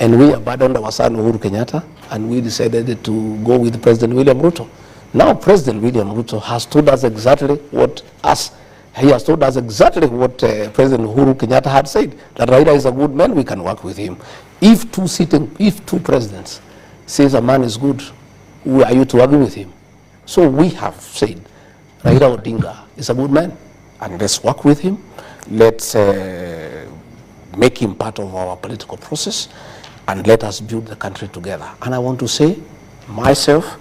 And we abandoned our son Uhuru Kenyatta, and we decided to go with President William Ruto. Now President William Ruto has told us exactly what President Uhuru Kenyatta had said, that Raila is a good man, we can work with him. If two presidents says a man is good, who are you to argue with him? So we have said Raila Odinga is a good man, and let's work with him. Let's make him part of our political process, and let us build the country together. And I want to say, myself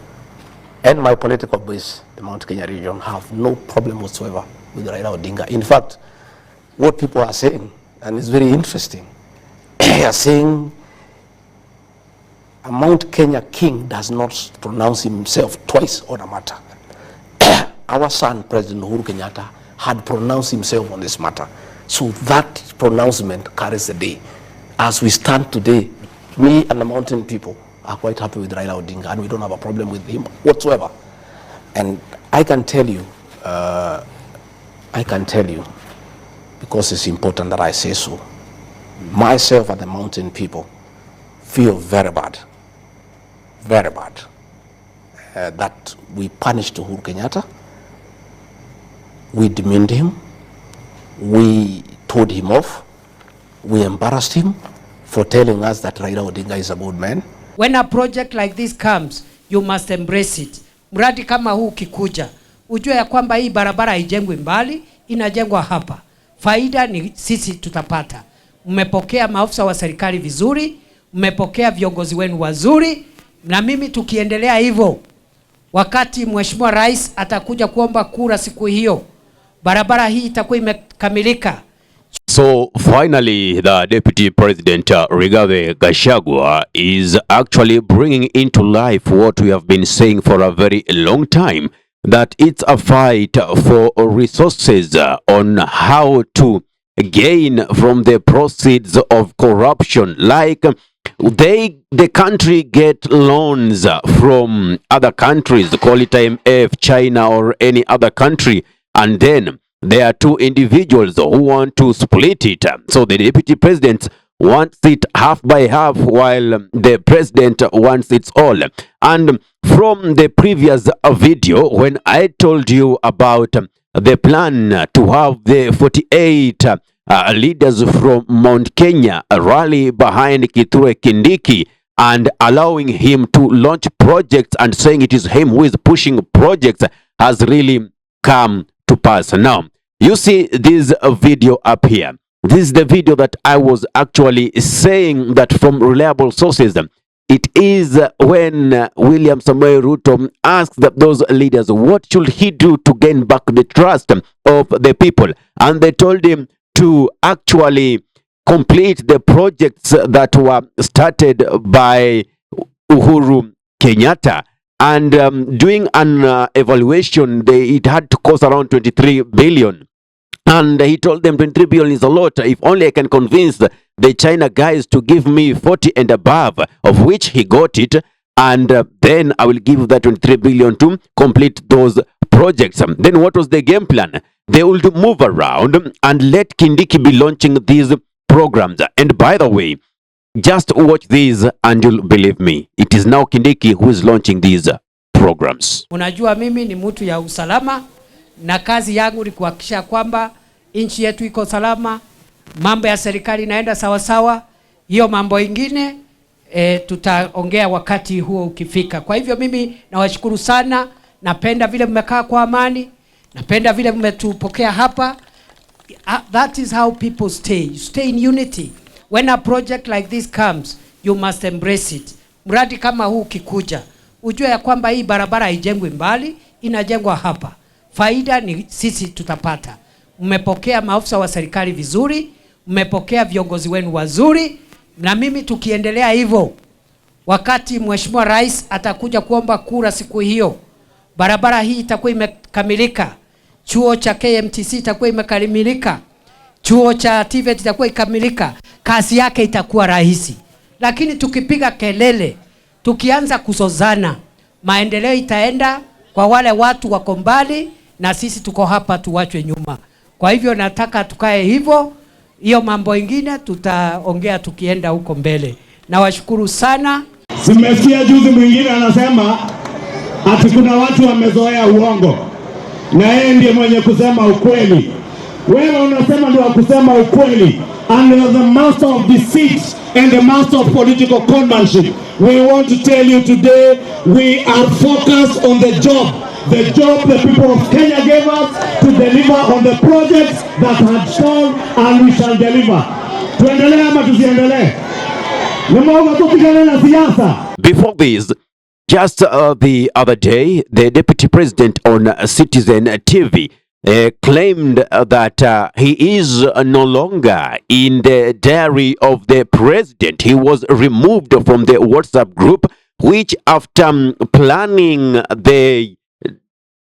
and my political base, the Mount Kenya region, have no problem whatsoever with Raila Odinga. In fact, what people are saying, and it's very interesting, they are saying a Mount Kenya king does not pronounce himself twice on a matter. Our son, President Uhuru Kenyatta, had pronounced himself on this matter. So that pronouncement carries the day. As we stand today, me and the mountain people are quite happy with Raila Odinga, and we don't have a problem with him whatsoever. And I can tell you, because it's important that I say so, myself and the mountain people feel very bad that we punished Uhuru Kenyatta, we demeaned him, we told him off, we embarrassed him for telling us that Raila Odinga is a good man. When a project like this comes, you must embrace it. Mradi kama huu kikuja, ujue ya kwamba hii barabara haijengwi mbali, inajengwa hapa. Faida ni sisi tutapata. Mmepokea maafisa wa serikali vizuri, mmepokea viongozi wenu wazuri, na mimi tukiendelea hivyo, wakati Mheshimiwa Rais atakuja kuomba kura siku hiyo, barabara hii itakuwa imekamilika. So finally, the Deputy President Ruto-Gachagua is actually bringing into life what we have been saying for a very long time, that it's a fight for resources on how to gain from the proceeds of corruption. Like the country get loans from other countries, call it IMF, China, or any other country, and then there are two individuals who want to split it. So the deputy president wants it half by half, while the president wants it all. And from the previous video, when I told you about the plan to have the 48 leaders from Mount Kenya rally behind Kithure Kindiki and allowing him to launch projects and saying it is him who is pushing projects, has really come to pass. Now, you see this video up here. This is the video that I was actually saying that from reliable sources. It is when William Samoei Ruto asked those leaders what should he do to gain back the trust of the people. And they told him to actually complete the projects that were started by Uhuru Kenyatta. And doing an evaluation, it had to cost around 23 billion. And he told them 23 billion is a lot. If only I can convince the China guys to give me 40 and above, of which he got it. And then I will give that 23 billion to complete those projects. Then what was the game plan? They would move around and let Kindiki be launching these programs. And by the way, just watch these and you'll believe me. It is now Kindiki who is launching these programs. Unajua mimi ni mtu ya usalama, na kazi yangu ni kuhakikisha kwamba nchi yetu iko salama, mambo ya serikali inaenda sawa sawa. Hiyo mambo ingine tutaongea wakati huo ukifika. Kwa hivyo mimi nawashukuru sana, napenda vile mmekaa kwa amani, napenda vile mmetupokea hapa. That is how people stay. You stay in unity. When a project like this comes, you must embrace it. Mradi kama huu kikuja, ujue ya kwamba hii barabara haijengwi mbali, inajengwa hapa. Faida ni sisi tutapata. Mmepokea maafisa wa serikali vizuri, mmepokea viongozi wenu wazuri, na mimi tukiendelea hivyo, wakati Mheshimiwa Rais atakuja kuomba kura siku hiyo, barabara hii itakuwa imekamilika. Chuo cha KMTC itakuwa imekamilika. Chuo cha TVET itakuwa ikamilika. Kazi yake itakuwa rahisi. Lakini tukipiga kelele, tukianza kusozana, maendeleo itaenda kwa wale watu wako mbali, na sisi tuko hapa tuwachwe nyuma. Kwa hivyo nataka tukae hivyo. Hiyo mambo ingine tutaongea tukienda huko mbele. Nawashukuru sana. Simesikia juzi mwingine anasema ati kuna watu wamezoea uongo na yeye ndiye mwenye kusema ukweli. Wewe unasema ndio kusema ukweli, and you are the master of deceit and the master of political conmanship. We want to tell you today, we are focused on the job the people of Kenya gave us to deliver on the projects that had stalled, and we shall deliver. Tuendelee ama tusiendelee? Before this, just the other day, the deputy president on Citizen TV claimed that he is no longer in the diary of the president. He was removed from the WhatsApp group, which after planning the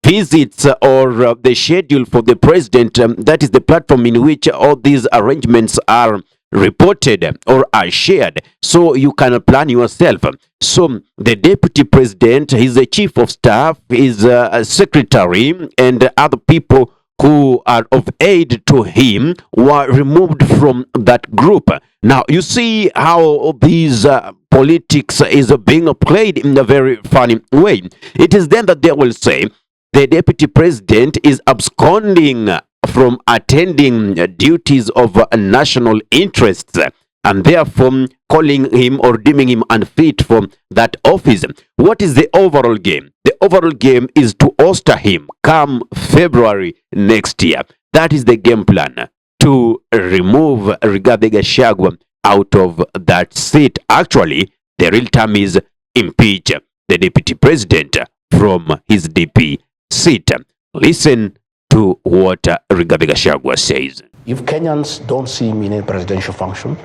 visits or the schedule for the president, that is the platform in which all these arrangements are reported or are shared, so you can plan yourself. So the deputy president, he's the chief of staff, is a secretary, and other people who are of aid to him were removed from that group. Now you see how these politics is being played in a very funny way. It is then that they will say the deputy president is absconding from attending duties of national interests, and therefore calling him or deeming him unfit for that office. What is the overall game? The overall game is to ousted him come February next year. That is the game plan, to remove Ruto-Gachagua out of that seat. Actually, the real term is impeach the deputy president from his DP seat. Listen to what Ruto-Gachagua says. If Kenyans don't see me in a presidential function,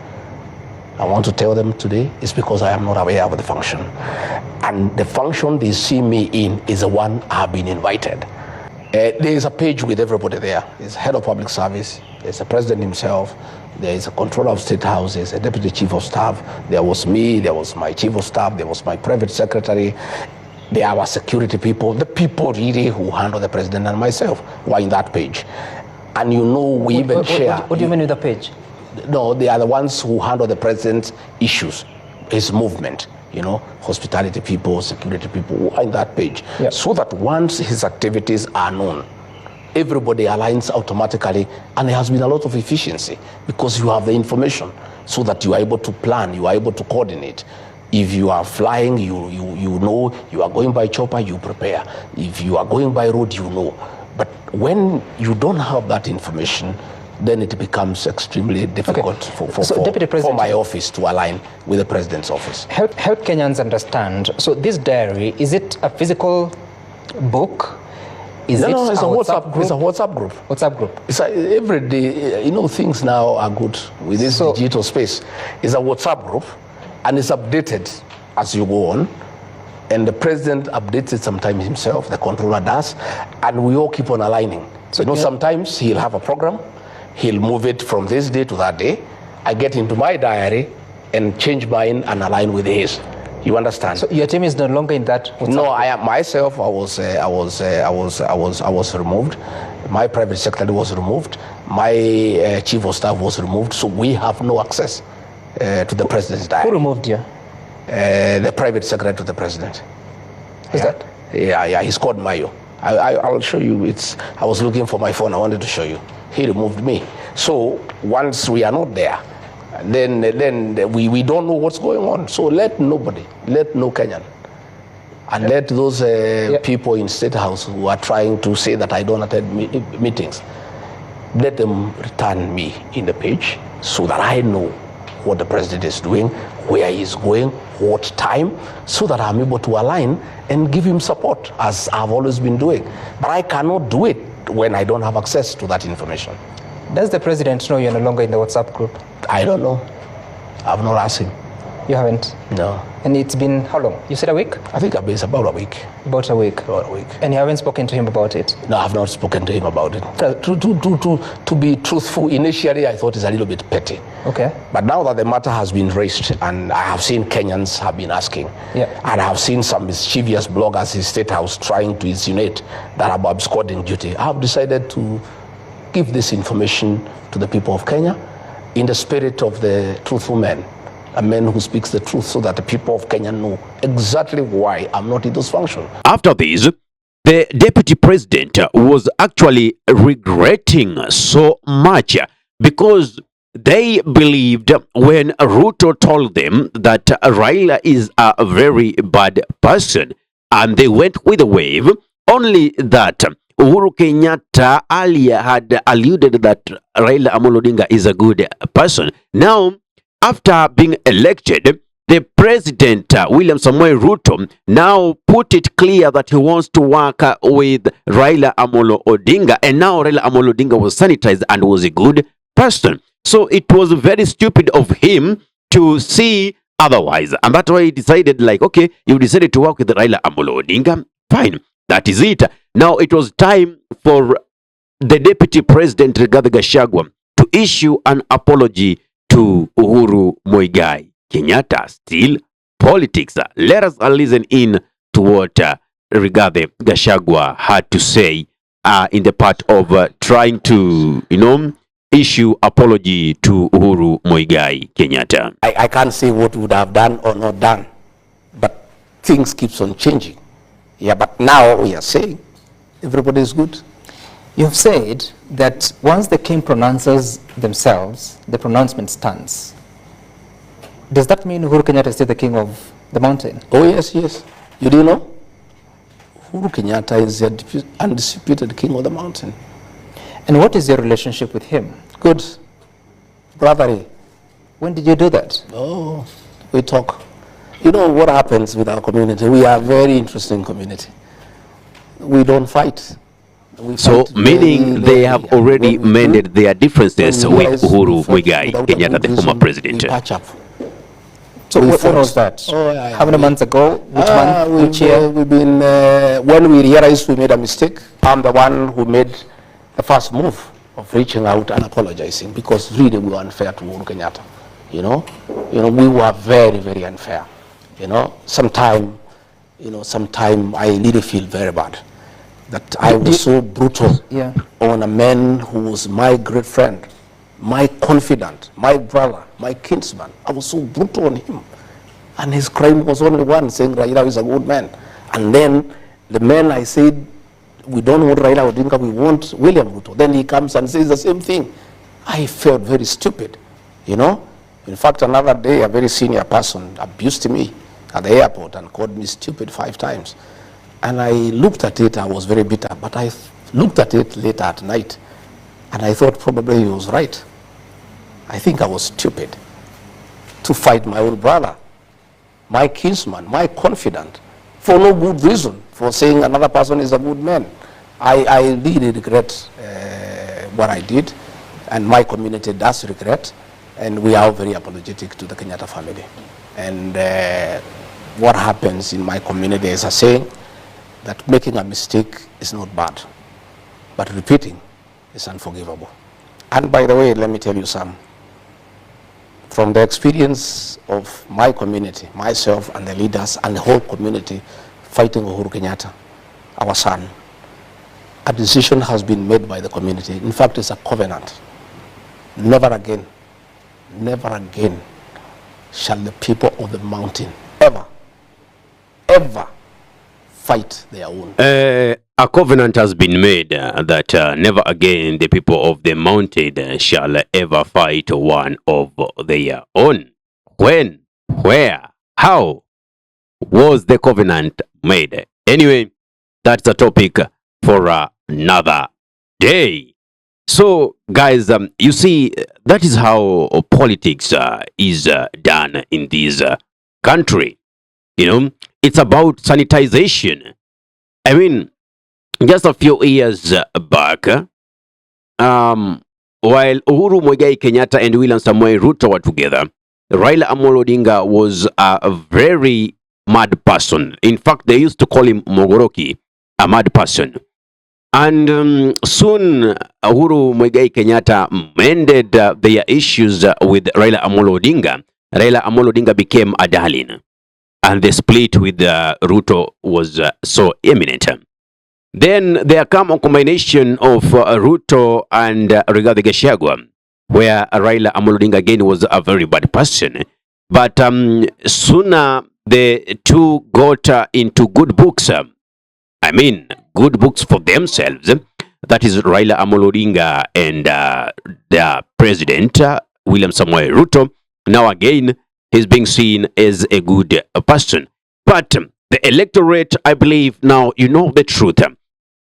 I want to tell them today, it's because I am not aware of the function. And the function they see me in is the one I have been invited. There is a page with everybody there. There's head of public service, there's the president himself, there is a controller of state houses, a deputy chief of staff, there was me, there was my chief of staff, there was my private secretary, there are security people, the people really who handle the president and myself were in that page. And you know, we even share. What do you mean with the page? No, they are the ones who handle the president's issues, his movement, you know, hospitality people, security people who are in that page. Yep. So that once his activities are known, everybody aligns automatically, and there has been a lot of efficiency because you have the information so that you are able to plan, you are able to coordinate. If you are flying, you know, you are going by chopper, you prepare. If you are going by road, you know. But when you don't have that information, then it becomes extremely difficult for my office to align with the president's office. Help Kenyans understand. So this diary, is it a physical book? No, it's a WhatsApp group. It's a WhatsApp group. WhatsApp group. It's every day, you know, things now are good with this digital space. It's a WhatsApp group, and it's updated as you go on. And the president updates it sometimes himself, the controller does, and we all keep on aligning. So, you know, sometimes he'll have a program, he'll move it from this day to that day. I get into my diary and change mine and align with his. You understand? So your team is no longer in that WhatsApp? No, I am myself. I was removed. My private secretary was removed. My chief of staff was removed. So we have no access to the president's diary. Who removed you? The private secretary to the president. Who's that? Yeah, he's called Mayo. I'll show you. I was looking for my phone. I wanted to show you. He removed me. So once we are not there, then we don't know what's going on. So let no Kenyan, and let those people in State House who are trying to say that I don't attend meetings, let them return me in the page so that I know what the president is doing, where he's going, what time, so that I'm able to align and give him support, as I've always been doing. But I cannot do it when I don't have access to that information. Does the president know you're no longer in the WhatsApp group? I don't know. I've not asked him. You haven't? No. And it's been how long? You said a week? I think it's about a week. About a week? About a week. And you haven't spoken to him about it? No, I've not spoken to him about it. To be truthful, initially I thought it's a little bit petty. Okay. But now that the matter has been raised, and I have seen Kenyans have been asking, and I have seen some mischievous bloggers in State House trying to insinuate that I'm absconding duty, I have decided to give this information to the people of Kenya in the spirit of the truthful man a man who speaks the truth so that the people of Kenya know exactly why I'm not in those functions. After this, the deputy president was actually regretting so much because they believed when Ruto told them that Raila is a very bad person, and they went with the wave, only that Uhuru Kenyatta earlier had alluded that Raila Amolo Odinga is a good person. Now, after being elected, the president, William Samoei Ruto, now put it clear that he wants to work with Raila Amolo Odinga, and now Raila Amolo Odinga was sanitized and was a good person. So it was very stupid of him to see otherwise. And that's why he decided, like, okay, you decided to work with Raila Amolo Odinga, fine, that is it. Now it was time for the deputy president, Ruto-Gachagua, to issue an apology to Uhuru Muigai Kenyatta. Still politics. Let us listen in to what Ruto-Gachagua had to say in the part of trying to, issue apology to Uhuru Muigai Kenyatta. I can't say what would have done or not done, but things keeps on changing. Yeah, but now we are saying everybody is good. You've said that once the king pronounces themselves, the pronouncement stands. Does that mean Uhuru Kenyatta is still the king of the mountain? Oh yes, yes. You didn't know? Uhuru Kenyatta is the undisputed king of the mountain. And what is your relationship with him? Good. Brotherly. When did you do that? Oh, we talk. You know what happens with our community? We are a very interesting community. We don't fight. So, meaning they have already mended their differences with Uhuru Muigai Kenyatta, the former president. We patch up. So when was that? Oh, yeah, how many months ago? Which month? Which year? We've been, when we realized we made a mistake, I'm the one who made the first move of reaching out and apologizing, because really we were unfair to Uhuru Kenyatta. We were very, very unfair. Sometime I really feel very bad that I was so brutal on a man who was my great friend, my confidant, my brother, my kinsman. I was so brutal on him. And his crime was only one, saying Raila is a good man. And then the man I said, we don't want Raila Odinga, we want William Ruto. Then he comes and says the same thing. I felt very stupid, In fact, another day, a very senior person abused me at the airport and called me stupid 5 times. And I looked at it, I was very bitter, but I looked at it later at night, and I thought probably he was right. I think I was stupid to fight my own brother, my kinsman, my confidant, for no good reason, for saying another person is a good man. I really regret what I did, and my community does regret, and we are very apologetic to the Kenyatta family. And what happens in my community is a saying that making a mistake is not bad, but repeating is unforgivable. And by the way, let me tell you some. From the experience of my community, myself and the leaders and the whole community fighting Uhuru Kenyatta, our son, a decision has been made by the community. In fact, it's a covenant. Never again shall the people of the mountain ever fight their own. A covenant has been made that never again the people of the mountain shall ever fight one of their own. When, where, how was the covenant made? Anyway, that's a topic for another day. So, guys, you see, that is how politics is done in this country. It's about sanitization. I mean, just a few years back, while Uhuru Muigai Kenyatta and William Samoei Ruto were together, Raila Amolo Odinga was a very mad person. In fact, they used to call him Mogoroki, a mad person. And soon, Uhuru Muigai Kenyatta mended their issues with Raila Amolo Odinga. Raila Amolo Odinga became a darling, and the split with Ruto was so imminent. Then there come a combination of Ruto and Ruto-Gachagua, where Raila Amolo Odinga again was a very bad person. But sooner the two got into good books, I mean, good books for themselves. That is Raila Amolo Odinga and the president, William Samoei Ruto. Now again, he's being seen as a good person. But the electorate, I believe, now you know the truth.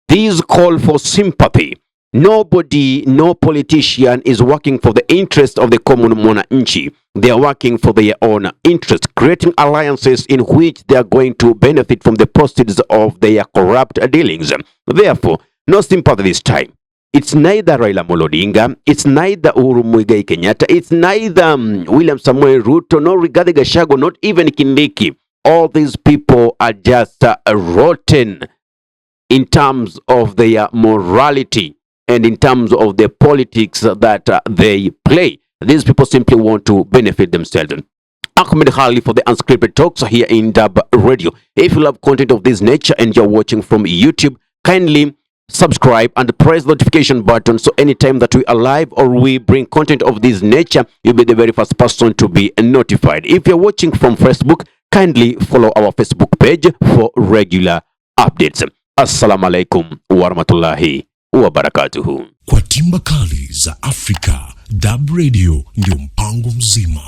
These call for sympathy. Nobody, no politician is working for the interest of the common mwananchi. They are working for their own interest, creating alliances in which they are going to benefit from the proceeds of their corrupt dealings. Therefore, no sympathy this time. It's neither Raila Amolo Odinga, it's neither Uhuru Muigai Kenyatta, it's neither William Samoei Ruto, nor Ruto-Gachagua, not even Kindiki. All these people are just rotten in terms of their morality and in terms of the politics that they play. These people simply want to benefit themselves. Ahmed Khali for the Unscripted Talks here in Dub Radio. If you love content of this nature and you're watching from YouTube, kindly subscribe and press the notification button so anytime that we are live or we bring content of this nature, you'll be the very first person to be notified. If you're watching from Facebook, kindly follow our Facebook page for regular updates. Assalamu alaikum warahmatullahi wabarakatuhu. Kwa timba kali za Afrika, Dub Radio ndio mpango mzima.